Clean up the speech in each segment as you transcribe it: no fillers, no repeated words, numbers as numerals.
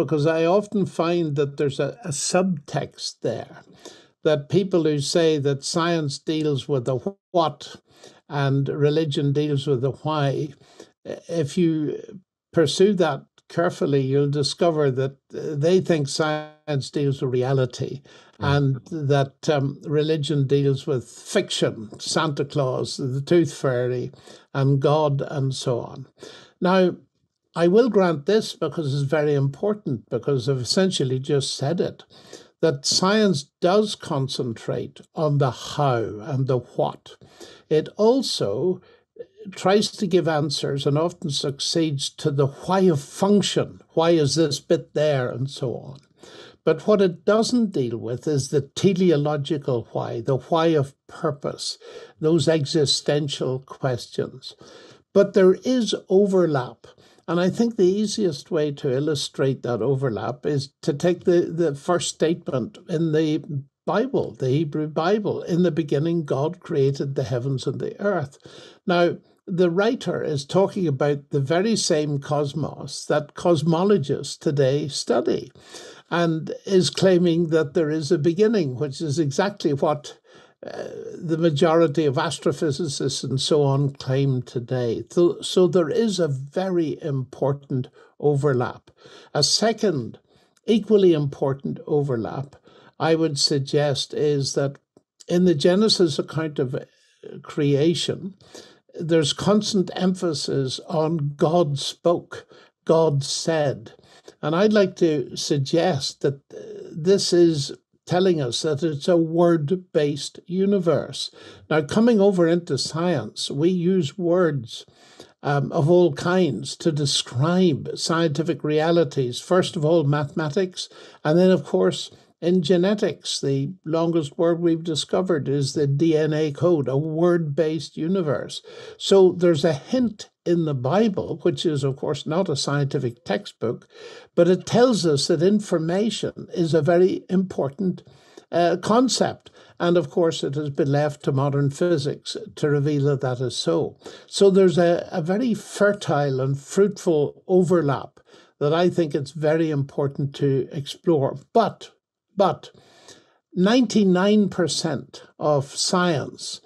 because I often find that there's a subtext there, that people who say that science deals with the what and religion deals with the why, if you pursue that carefully, you'll discover that they think science deals with reality and that religion deals with fiction, Santa Claus, the Tooth Fairy, and God, and so on. Now, I will grant this because it's very important, because I've essentially just said it, that science does concentrate on the how and the what. It also tries to give answers and often succeeds to the why of function. Why is this bit there, and so on. But what it doesn't deal with is the teleological why, the why of purpose, those existential questions. But there is overlap. And I think the easiest way to illustrate that overlap is to take the first statement in the Bible, the Hebrew Bible. In the beginning, God created the heavens and the earth. Now, the writer is talking about the very same cosmos that cosmologists today study, and is claiming that there is a beginning, which is exactly what the majority of astrophysicists and so on claim today. So there is a very important overlap. A second, equally important overlap, I would suggest, is that in the Genesis account of creation, there's constant emphasis on God spoke, God said. And I'd like to suggest that this is telling us that it's a word-based universe. Now, coming over into science, we use words of all kinds to describe scientific realities. First of all, mathematics, and then, of course, in genetics, the longest word we've discovered is the DNA code, a word-based universe. So there's a hint in the Bible, which is, of course, not a scientific textbook, but it tells us that information is a very important concept. And, of course, it has been left to modern physics to reveal that that is so. So there's a very fertile and fruitful overlap that I think it's very important to explore. But 99% of science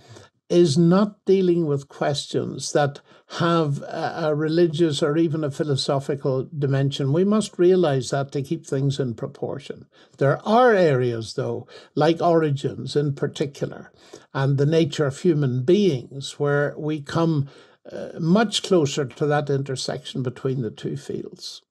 is not dealing with questions that have a religious or even a philosophical dimension. We must realize that to keep things in proportion. There are areas, though, like origins in particular, and the nature of human beings, where we come much closer to that intersection between the two fields.